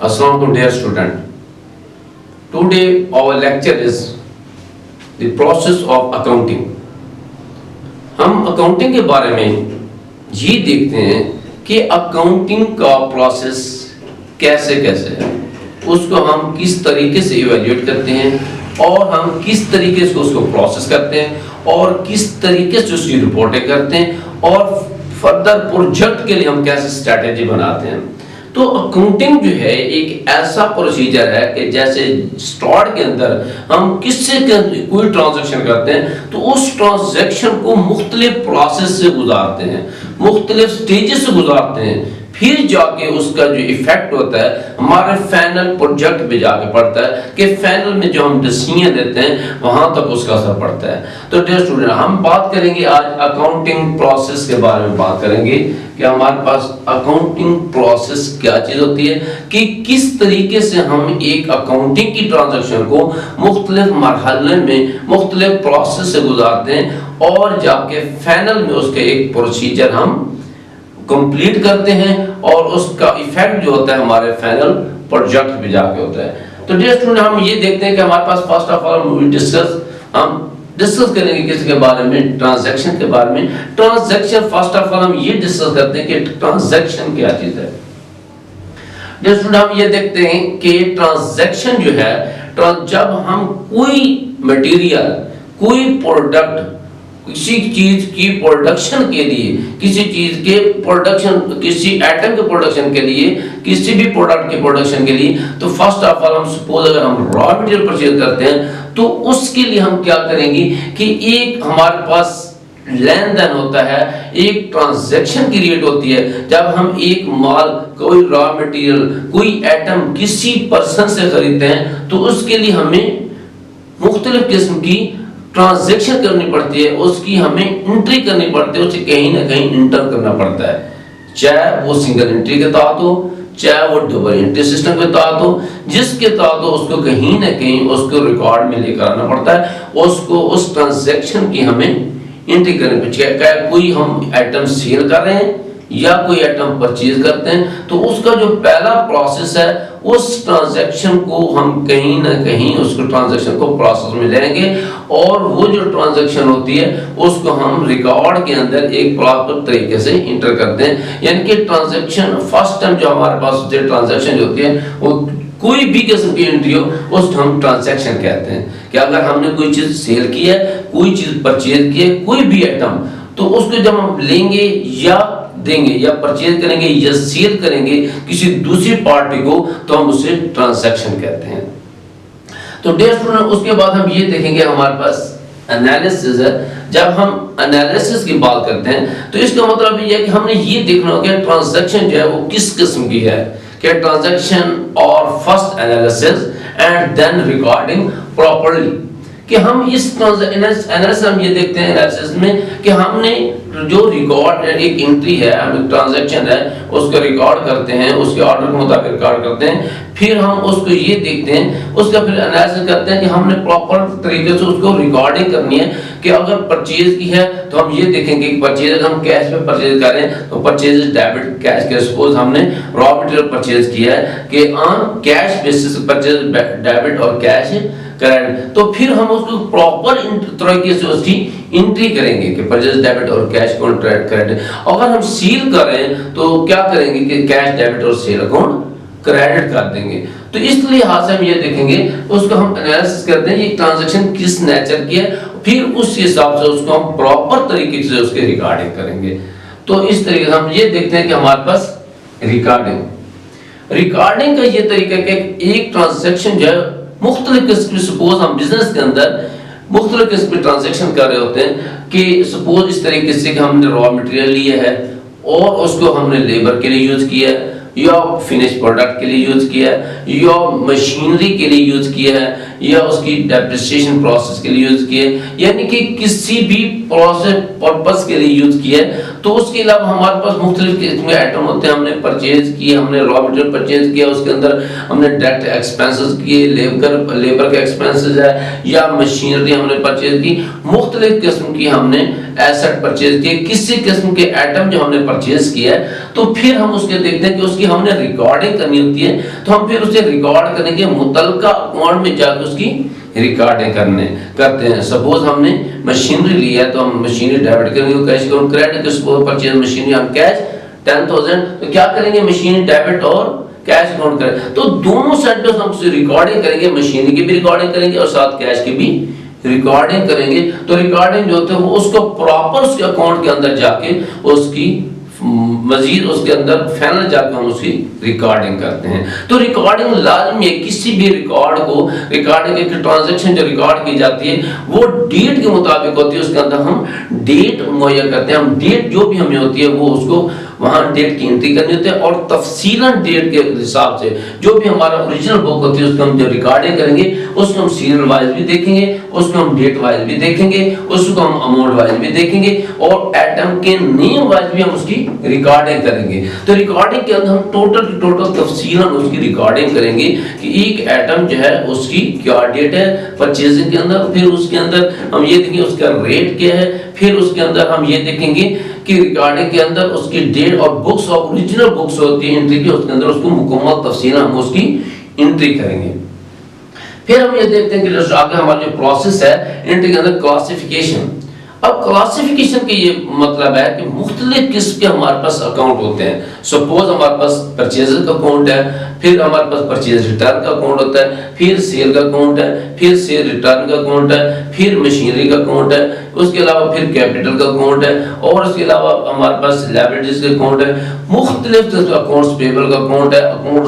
Assalamualaikum dear student. Today our lecture is the process of accounting. हम accounting के बारे में ये देखते हैं कि अकाउंटिंग का प्रोसेस कैसे कैसे है, उसको हम किस तरीके से इवैल्यूएट करते हैं और हम किस तरीके से उसको प्रोसेस करते हैं और किस तरीके से उसकी रिपोर्टें करते हैं और फर्दर प्रोजेक्ट के लिए हम कैसे स्ट्रैटेजी बनाते हैं। तो अकाउंटिंग जो है एक ऐसा प्रोसीजर है कि जैसे स्टार्ट के अंदर हम किससे कोई ट्रांजैक्शन करते हैं तो उस ट्रांजैक्शन को मुख्तलिफ प्रोसेस से गुजारते हैं, मुख्तलिफ स्टेजेस से गुजारते हैं, फिर जाके उसका जो इफेक्ट होता है हमारे फाइनल प्रोजेक्ट पे जाके पड़ता है कि फाइनल में जो हम डिसीजन देते हैं वहां तक उसका असर पड़ता है। तो डियर स्टूडेंट, हम बात करेंगे आज अकाउंटिंग प्रोसेस के बारे में बात करेंगे कि हमारे पास अकाउंटिंग प्रोसेस क्या चीज होती है, कि किस तरीके से हम एक अकाउंटिंग की ट्रांजैक्शन को मुख्तलिफ मरहले में मुख्तलिफ प्रोसेस से गुजारते हैं और जाके फाइनल में उसके एक प्रोसीजर हम कंप्लीट करते हैं और उसका इफेक्ट जो होता है हमारे फाइनल प्रोजेक्ट पे जाके होता है। तो डियर स्टूडेंट, हम ये देखते हैं कि हमारे पास फर्स्ट ऑफ ऑल हम डिस्कस करेंगे किसके बारे में, ट्रांजैक्शन के बारे में। ट्रांजैक्शन फर्स्ट ऑफ ऑल हम ये डिस्कस करते हैं कि ट्रांजैक्शन क्या चीज है। डियर स्टूडेंट, हम ये देखते हैं कि ट्रांजैक्शन जो है, जब हम कोई मटेरियल, कोई प्रोडक्ट, किसी चीज की प्रोडक्शन के लिए, किसी चीज के प्रोडक्शन, किसी आइटम के प्रोडक्शन के लिए, किसी भी प्रोडक्ट के प्रोडक्शन के लिए, तो फर्स्ट ऑफ ऑल हम सपोज अगर हम रॉ मटेरियल परचेज करते हैं तो उसके लिए हम क्या करेंगे कि एक हमारे पास लेन देन होता है, एक ट्रांजैक्शन क्रिएट होती है जब हम एक माल, कोई रॉ मटेरियल, कोई आइटम किसी पर्सन से खरीदते हैं तो उसके लिए हमें मुख्तलिफ किस्म की ट्रांजैक्शन करनी पड़ती है, उसकी हमें एंट्री करनी पड़ती है, उसे कहीं ना कहीं इंटर करना पड़ता है, चाहे वो सिंगल एंट्री के तहत हो, चाहे वो डबल एंट्री सिस्टम के तहत हो, जिसके तहत हो उसको कहीं ना कहीं उसको रिकॉर्ड में लेकर आना पड़ता है, उसको उस ट्रांजैक्शन की हमें एंट्री करनी पड़ती है। क्या कोई हम आइटम सेल कर रहे हैं या कोई आइटम परचेज करते हैं तो उसका जो पहला प्रोसेस है उस ट्रांजैक्शन को हम कहीं ना कहीं उसको ट्रांजैक्शन को प्रोसेस में लेंगे और वो जो ट्रांजैक्शन होती है उसको हम रिकॉर्ड के अंदर एक प्रॉपर तरीके से इंटर करते हैं। यानी कि ट्रांजैक्शन फर्स्ट टाइम जो हमारे पास जो ट्रांजैक्शन होती है वो कोई भी किस्म की एंट्री हो उसको हम ट्रांजैक्शन कहते हैं। कि अगर हमने कोई चीज सेल की है, कोई चीज परचेज की है, कोई भी आइटम, तो उसको जब हम लेंगे या देंगे या परचेज करेंगे या सेल करेंगे किसी दूसरी पार्टी को तो हम उसे ट्रांजैक्शन कहते हैं। तो डियर स्टूडेंट, उसके बाद हम ये देखेंगे हमारे पास एनालिसिस है। जब हम एनालिसिस की बात करते हैं तो इसका मतलब ये है कि हमने ये देखना होगा कि ट्रांजैक्शन जो है वो किस किस्म की है, कि ट्रांजैक्शन और first analysis and then recording properly, कि हम इस एनालिसिस हम ये देखते हैं एनालिसिस में कि हमने जो रिकॉर्ड एक एंट्री है, हम ट्रांजैक्शन है उसको रिकॉर्ड करते हैं, उसके ऑर्डर के मुताबिक रिकॉर्ड करते हैं, फिर हम उसको ये देखते हैं, उसका फिर एनालिसिस करते हैं कि हमने प्रॉपर तरीके से उसको रिकॉर्डिंग करनी है। कि अगर परचेज की है तो हम ये देखेंगे कि परचेज अगर हम कैश पे परचेज कर रहे हैं तो परचेज डेबिट कैश के, सपोज हमने रॉ मटेरियल परचेज किया है कि on cash basis purchase debit और कैश क्रेडिट, तो फिर हम उसको प्रॉपर तरीके से उसकी एंट्री करेंगे कि परचेज डेबिट और कैश अकाउंट क्रेडिट। अगर हम सील कर रहे हैं तो क्या करेंगे कि कैश डेबिट और सेल अकाउंट क्रेडिट कर देंगे। तो इस लिहाज से हम ये देखेंगे, उसको हम एनालिसिस करते हैं ये ट्रांजैक्शन किस नेचर की है, फिर उस हिसाब से उसको हम प्रॉपर तरीके से उसके रिकॉर्डिंग करेंगे। तो इस तरीके से हम ये देखते हैं कि हमारे पास रिकॉर्डिंग का ये तरीका है कि एक ट्रांजैक्शन जो है मुख्तलिफ किस्म, सपोज हम बिजनेस के अंदर मुख्तलिफ किस्म की ट्रांजैक्शन कर रहे होते हैं कि सपोज इस तरीके से कि हमने रॉ मटेरियल लिया है और उसको हमने लेबर के लिए यूज किया है या फिनिश प्रोडक्ट के लिए यूज किया है या मशीनरी के लिए यूज किया है या उसकी डेप्रिसिएशन प्रोसेस के लिए यूज किए, यानी कि किसी भी प्रोसेस पर्पस के लिए यूज किया। तो उसके अलावा हमारे पास मुख्तलिफ किस्म के आइटम होते हैं, हमने परचेज किए, हमने रॉ मटेरियल परचेज किया, उसके अंदर हमने डायरेक्ट एक्सपेंसेस किए, लेबर के एक्सपेंसेस है, या मशीनरी हमने परचेज की, मुख्तलिफ किस्म की हमने एसेट परचेज किए, किसी किस्म के आइटम जो हमने परचेज किया है, तो फिर हम उसके देखते हैं कि उसकी हमने रिकॉर्डिंग करनी होती है। तो हम फिर उसे रिकॉर्ड करेंगे, मुतलका अकाउंट में जाकर उसकी रिकॉर्डिंग करते हैं। सपोज हमने मशीनरी लिया है तो हम मशीनरी डेबिट करेंगे, कैश अकाउंट क्रेडिट के सपोज परचेज मशीनरी हम कैश 10,000, तो क्या करेंगे मशीनरी डेबिट और कैश अकाउंट करें, तो दोनों साइड पे हम उसे रिकॉर्डिंग करेंगे, मशीनरी की भी रिकॉर्डिंग करेंगे और साथ कैश की भी रिकॉर्डिंग करेंगे। तो रिकॉर्डिंग जो होता है वो उसको प्रॉपर उसके अकाउंट के अंदर जाके उसकी मजीद उसके अंदर फाइनल जाकर हम उसकी रिकॉर्डिंग करते हैं। तो रिकॉर्डिंग लाजमी है, किसी भी रिकॉर्ड को, रिकॉर्डिंग एक ट्रांजैक्शन जो रिकॉर्ड की जाती है वो डेट के मुताबिक होती है, उसके अंदर हम डेट मुहैया करते हैं, हम डेट जो भी हमें होती है वो उसको वहां डेट की एंट्री करनी होती है, और तफसीलन डेट के हिसाब से जो भी हमारा ओरिजिनल बुक होती है उसको हम जो रिकॉर्डिंग करेंगे उसको हम सीरियल वाइज भी देखेंगे, उसको हम डेट वाइज भी देखेंगे, उसको हम अमाउंट वाइज भी देखेंगे, और आइटम के नेम वाइज भी हम उसकी रिकॉर्डिंग करेंगे। तो रिकॉर्डिंग के अंदर हम टोटल तफसीलन उसकी रिकॉर्डिंग करेंगे कि एक आइटम जो है उसकी क्या डेट है परचेजिंग के अंदर, फिर उसके अंदर हम ये देखेंगे उसका रेट क्या है, फिर उसके अंदर हम ये देखेंगे कि रिकॉर्डिंग के अंदर उसकी डेट और बुक्स और ओरिजिनल बुक्स होती है एंट्री की, उसके अंदर उसको मुकम्मल तफसील हम उसकी एंट्री करेंगे। फिर हम ये देखते हैं कि आगे हमारा जो प्रोसेस है एंट्री के अंदर क्लासिफिकेशन। अब क्लासिफिकेशन के ये मतलब है कि मुख्तलिफ किस्म के हमारे पास अकाउंट होते हैं। सपोज हमारे पास परचेजर का अकाउंट है, फिर हमारे पास परचेज रिटर्न का अकाउंट होता है, फिर सेल का अकाउंट है, फिर सेल रिटर्न का अकाउंट है, फिर मशीनरी का अकाउंट है, उसके अलावा फिर कैपिटल का अकाउंट है, और उसके अलावा हमारे पास लायबिलिटीज का अकाउंट है, मुख्तलिफ अकाउंट्स पेबल का अकाउंट है, अकाउंट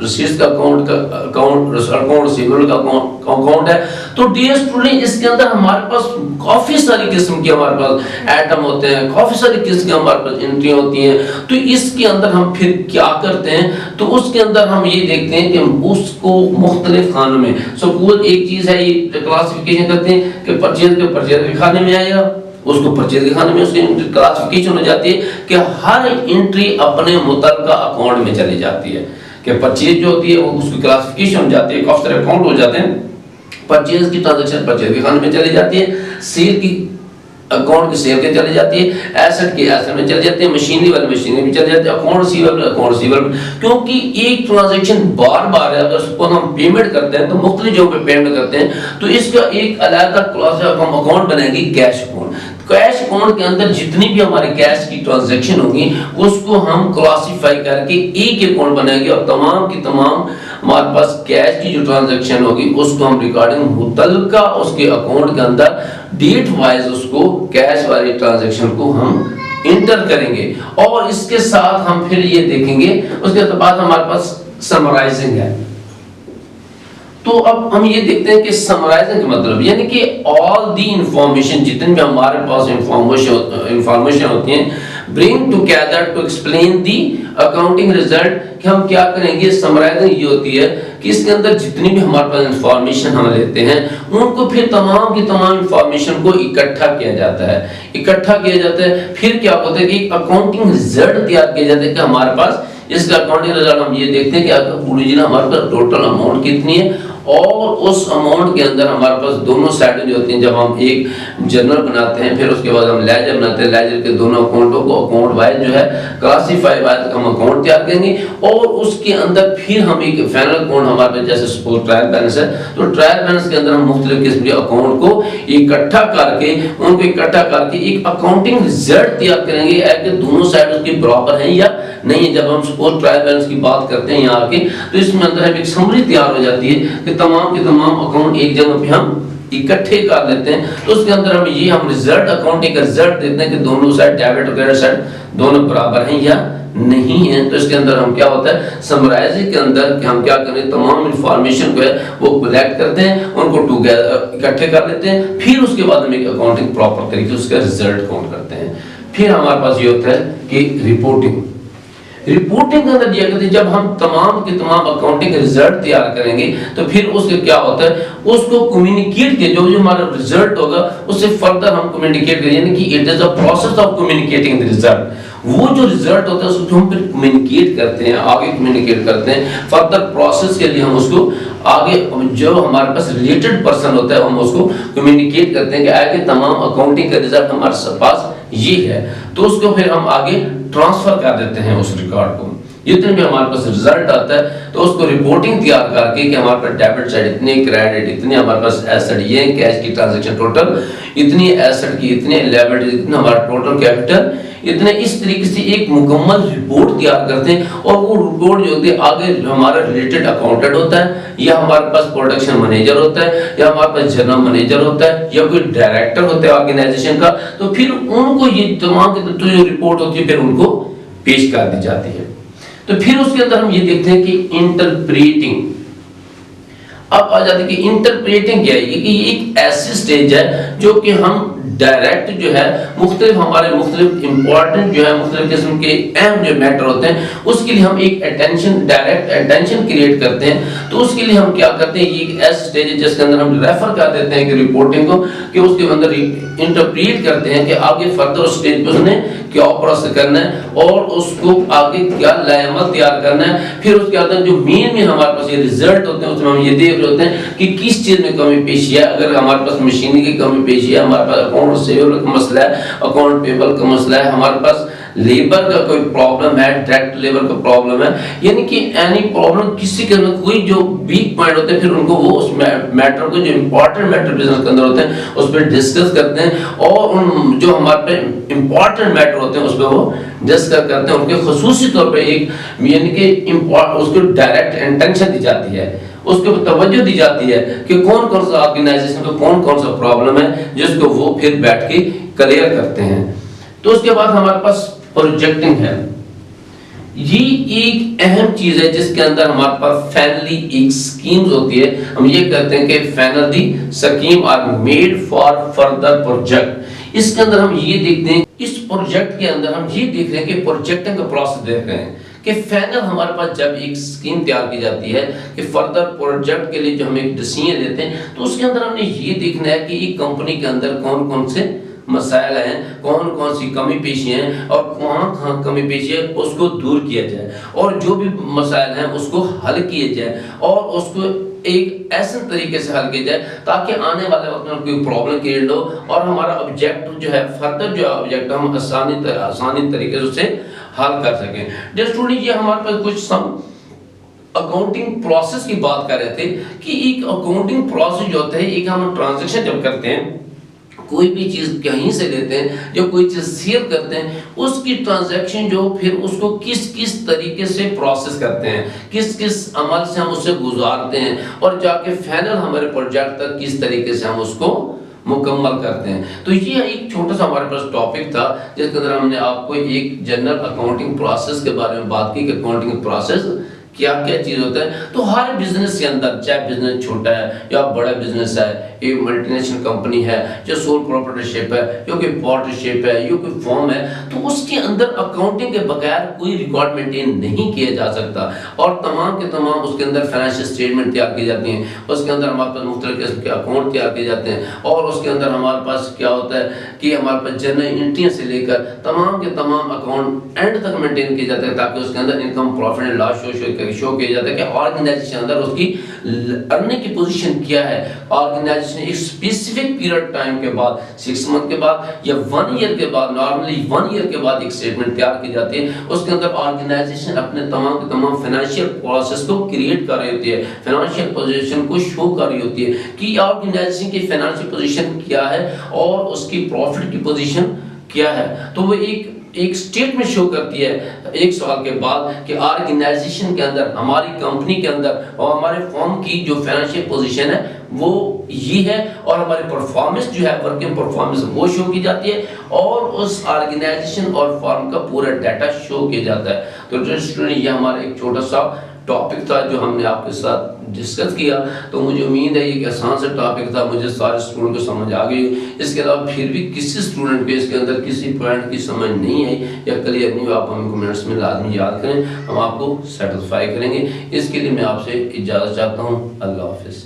रिसीट्स का अकाउंट रिसीवेबल का अकाउंट है। तो डियर स्टूडेंट इसके अंदर हमारे पास काफी सारी किस्म के हमारे पास आइटम होते हैं, काफी सारी किस्म की हमारे पास एंट्री होती हैं। तो इसके अंदर हम फिर क्या करते हैं, तो उसके अंदर हम ये देखते हैं कि उसको मुख्तलिफ खानों में, सपोज एक चीज है ये क्लासिफिकेशन करते हैं कि परचेज के खाने में आएगा, उसको परचेज के खाने में उसकी क्लासिफिकेशन हो जाती है कि हर एंट्री अपने मुतलका अकाउंट में चली जाती है, कि परचेज जो होती है वो उसकी क्लासिफिकेशन हो जाती है, काफी सारे अकाउंट हो जाते हैं, परचेज की ट्रांजैक्शन परचेज के खाने में चली जाती है, सेल की अकाउंट की सेल के चली जाती है, एसेट की एसेट में चली जाती है, मशीनरी वाली मशीनरी में चली जाती है, अकाउंट रिसीवेबल, क्योंकि एक ट्रांजैक्शन बार बार है, अगर सपोज हम पेमेंट करते हैं तो मुख्तलिफ जगहों पे पेमेंट करते हैं, तो इसका एक अलग क्लास हम अकाउंट बनाएंगे कैश अकाउंट। कैश अकाउंट के अंदर जितनी भी हमारी कैश की ट्रांजैक्शन होगी उसको हम क्लासिफाई करके एक अकाउंट बनाएंगे, और तमाम की तमाम हमारे पास कैश की जो ट्रांजैक्शन होगी उसको हम रिकॉर्डिंग मुतलका उसके अकाउंट के अंदर डेट वाइज उसको कैश वाली ट्रांजैक्शन को हम इंटर करेंगे, और इसके साथ हम फिर ये देखेंगे उसके बाद हमारे पास समराइजिंग है। तो अब हम ये देखते हैं कि समराइजिंग का मतलब यानी कि ऑल दी इंफॉर्मेशन, जितने भी हमारे पास इंफॉर्मेशन होती हैं, bring together to explain the accounting result, कि हम क्या करेंगे, समराइजिंग ये होती है कि इसके अंदर जितनी भी हमारे पास इंफॉर्मेशन हम लेते हैं उनको फिर तमाम की तमाम इंफॉर्मेशन को इकट्ठा किया जाता है, फिर क्या होता है कि एक अकाउंटिंग रिजल्ट तैयार किया जाता है कि हमारे पास इसका अकाउंटिंग रिजल्ट हम ये देखते हैं कि ओरिजिनल हमारे पास टोटल अमाउंट कितनी है, और उस अमाउंट के अंदर हमारे पास दोनों साइडें जो होती हैं, जब हम एक जर्नल बनाते हैं फिर उसके बाद हम लेजर बनाते हैं, लेजर के दोनों अकाउंटों को अकाउंट वाइज जो है क्लासिफाई वाइज हम अकाउंट तैयार करेंगे, और उसके अंदर फिर हम एक फाइनल अकाउंट हमारे पास, जैसे सपोज ट्रायल बैलेंस है, तो ट्रायल बैलेंस के अंदर हम मुख्तलिफ किस्म के अकाउंट को इकट्ठा करके एक अकाउंटिंग रिजल्ट तैयार करेंगे कि दोनों साइड उसकी बराबर हैं या नहीं। जब हम सपोज ट्रायल बैलेंस की बात करते हैं यहाँ आके, तो इसमें अंदर एक समरी तैयार हो जाती है कि तमाम के तमाम अकाउंट एक जगह पे हम इकट्ठे कर लेते हैं, तो उसके अंदर हम रिजल्ट अकाउंटिंग का रिजल्ट देते हैं कि दोनों साइड डेबिट और क्रेडिट साइड दोनों बराबर हैं या नहीं है। तो इसके अंदर हम क्या होता है समराइजिंग के अंदर कि हम क्या करें, तमाम इंफॉर्मेशन को है वो कलेक्ट करते हैं, उनको टुगेदर इकट्ठे कर लेते हैं, फिर उसके बाद हम एक अकाउंटिंग प्रॉपर तरीके से उसका रिजल्ट काउंट करते हैं। फिर हमारे पास ये होता है कि रिपोर्ट रिपोर्टिंग के अंदर दिया करते हैं जब हम तमाम के तमाम अकाउंटिंग के रिजल्ट तैयार करेंगे तो फिर उसके क्या होता है, उसको कम्युनिकेट के जो जो हमारा रिजल्ट होगा उससे फर्दर हम कम्युनिकेट करें, यानी कि it is a process of communicating the result. वो जो रिजल्ट होता है उसको हम फिर कम्युनिकेट करते हैं, आगे कम्युनिकेट करते हैं, फर्दर प्रोसेस के लिए हम उसको आगे जो हमारे पास रिलेटेड पर्सन होता है हम उसको कम्युनिकेट करते हैं कि आगे तमाम अकाउंटिंग का रिजल्ट हमारे पास ये है, तो उसको फिर हम आगे ट्रांसफर कर देते हैं उस रिकॉर्ड को। जितने भी हमारे पास रिजल्ट आता है तो उसको रिपोर्टिंग तैयार करके कि हमारे पास डेबिट साइड इतने, क्रेडिट इतने, हमारे पास एसेट ये, कैश की ट्रांजैक्शन टोटल इतनी, एसेट की इतने, लिएबिलिटी इतने, हमारा टोटल कैपिटल इतने, इस तरीके से एक मुकम्मल रिपोर्ट तैयार करते हैं। और वो रिपोर्ट जो होती है आगे हमारा रिलेटेड अकाउंटेंट होता है या हमारे पास प्रोडक्शन मैनेजर होता है या हमारे पास जनरल मैनेजर होता है या कोई डायरेक्टर होता है ऑर्गेनाइजेशन का, तो फिर उनको ये तमाम की जो रिपोर्ट होती है फिर उनको पेश कर दी जाती है। तो फिर उसके अंदर हम ये देखते हैं कि इंटरप्रेटिंग, अब आ जाती है कि इंटरप्रेटिंग क्या है, कि ये एक ऐसी स्टेज है जो कि हम डायरेक्ट जो है मुख्तलिफ हमारे मुख्तलिफ इंपॉर्टेंट जो है मुख्तलिफ किस्म के अहम जो मैटर होते हैं उसके लिए हम एक अटेंशन, डायरेक्ट अटेंशन क्रिएट करते हैं। तो उसके लिए हम क्या करते हैं, ये एक ऐसी स्टेज है जिसके अंदर हम रेफर कर देते हैं कि रिपोर्टिंग को, कि उसके अंदर इंटरप्रेट करते हैं कि आगे फर्दर स्टेज पे उसने क्या प्रोसेस करना है और उसको आगे क्या लायमल तैयार करना है। फिर उसके बाद जो मेन हमारे पास ये रिजल्ट होते हैं उसमें हम ये देख रहे होते हैं कि किस चीज में कमी पेशी है। अगर हमारे पास मशीनरी की कमी पेशी है, हमारे पास अकाउंट रिसीवेबल का मसला है, अकाउंट पेबल का मसला है, हमारे पास लेबर का कोई प्रॉब्लम है, डायरेक्ट लेबर का प्रॉब्लम है, यानी कि एनी प्रॉब्लम किसी के अंदर कोई जो वीक पॉइंट होते हैं फिर उनको वो उस मैटर को जो इंपॉर्टेंट मैटर बिजनेस के अंदर होते हैं उस पर डिस्कस करते हैं और उन जो हमारे पे इंपॉर्टेंट मैटर होते हैं उस पर वो डिस्कस करते हैं। उनके खुसूसी तौर पे एक यानी कि उसको डायरेक्ट इंटेंशन दी जाती है, उसके ऊपर तवज्जो दी जाती है कि कौन कौन सा ऑर्गेनाइजेशन को कौन कौन सा प्रॉब्लम है जिसको वो फिर बैठ के क्लियर करते हैं। तो उसके बाद हमारे पास प्रोजेक्टिंग है, ये एक अहम चीज है जिसके अंदर हमारे पास फाइनली एक स्कीम्स होती है। हम ये कहते हैं कि finally scheme are made for further project. इसके अंदर हम ये देखते हैं, इस प्रोजेक्ट के अंदर हम ये देख रहे हैं कि प्रोजेक्टिंग का प्रोसेस देख रहे हैं कि फाइनल हमारे पास जब एक स्कीम तैयार की जाती है कि फर्दर प्रोजेक्ट के लिए जो हम एक डिसीजन लेते हैं तो उसके अंदर हमने ये देखना है कि एक कंपनी के अंदर कौन कौन से मसाइल हैं, कौन कौन सी कमी पेशी हैं और कहाँ कमी पेशी है उसको दूर किया जाए और जो भी मसाइल हैं उसको हल किए जाए और उसको एक ऐसे तरीके से हल किया जाए ताकि आने वाले वक्त में कोई प्रॉब्लम क्रिएट हो और हमारा ऑब्जेक्ट जो है फर्दर जो ऑब्जेक्ट हम आसानी तरीके से उसे हल कर सकें। जस्ट स्टूडेंट ये हमारे पास कुछ सम अकाउंटिंग प्रोसेस की बात कर रहे थे कि एक अकाउंटिंग प्रोसेस जो होता है, एक हम ट्रांजैक्शन जब करते हैं, कोई भी चीज कहीं से लेते हैं, जब कोई चीज सेल करते हैं, उसकी ट्रांजैक्शन जो फिर उसको किस किस तरीके से प्रोसेस करते हैं, किस किस अमल से हम उसे गुजारते हैं और जाके फाइनल हमारे प्रोजेक्ट तक किस तरीके से हम उसको मुकम्मल करते हैं। तो ये एक छोटा सा हमारे पास टॉपिक था जिसके अंदर हमने आपको एक जनरल अकाउंटिंग प्रोसेस के बारे में बात की कि अकाउंटिंग प्रोसेस क्या क्या चीज होता है। तो हर बिजनेस के अंदर, चाहे बिजनेस छोटा है या बड़ा बिजनेस है, एक मल्टीनेशनल कंपनी है जो सोल प्रोप्राइटरशिप है या कोई पार्टनरशिप है या कोई फॉर्म है, तो उसके अंदर अकाउंटिंग के बगैर कोई रिकॉर्ड मेंटेन नहीं किया जा सकता और तमाम के तमाम उसके अंदर फाइनेंशियल स्टेटमेंट तैयार की जाती हैं, उसके अंदर हमारे पास मुख्तलिफ किस्म के अकाउंट तैयार किए जाते हैं और उसके अंदर हमारे पास क्या होता है कि हमारे पास जनरल एंट्रियां से लेकर तमाम के तमाम अकाउंट एंड तक मेंटेन किए जाते हैं ताकि उसके अंदर income, profit and loss show किया जाता है कि ऑर्गेनाइजेशन अंदर उसकी अर्निंग की पोजीशन क्या है। ऑर्गेनाइजेशन एक स्पेसिफिक पीरियड टाइम के बाद, 6 मंथ के बाद या 1 ईयर के बाद, नॉर्मली 1 ईयर के बाद एक स्टेटमेंट तैयार की जाती है। उसके अंदर ऑर्गेनाइजेशन अपने तमाम के तमाम फाइनेंशियल प्रोसेस को क्रिएट कर रही होती है, फाइनेंशियल पोजीशन को शो कर रही होती है कि ऑर्गेनाइजेशन की फाइनेंशियल पोजीशन क्या है और उसकी प्रॉफिट की पोजीशन क्या है। तो वो एक स्टेटमेंट शो करती है 1 साल के बाद कि ऑर्गेनाइजेशन के अंदर, हमारी कंपनी के अंदर और हमारे फर्म की जो फाइनेंशियल पोजीशन है वो ये है और हमारी परफॉर्मेंस जो है, वर्किंग परफॉर्मेंस वो शो की जाती है और उस ऑर्गेनाइजेशन और फर्म का पूरा डाटा शो किया जाता है। तो स्टूडेंट ये हमारा एक छोटा सा टॉपिक था जो हमने आपके साथ डिस्कस किया। तो मुझे उम्मीद है ये एक आसान सा टॉपिक था, मुझे सारे स्टूडेंट को समझ आ गई। इसके अलावा फिर भी किसी स्टूडेंट को इसके अंदर किसी पॉइंट की समझ नहीं आई या क्लियर नहीं, आप हमें कमेंट्स में लाजमी याद करें, हम आपको सेटिस्फाई करेंगे। इसके लिए मैं आपसे इजाज़त चाहता हूँ। अल्लाह हाफिज़।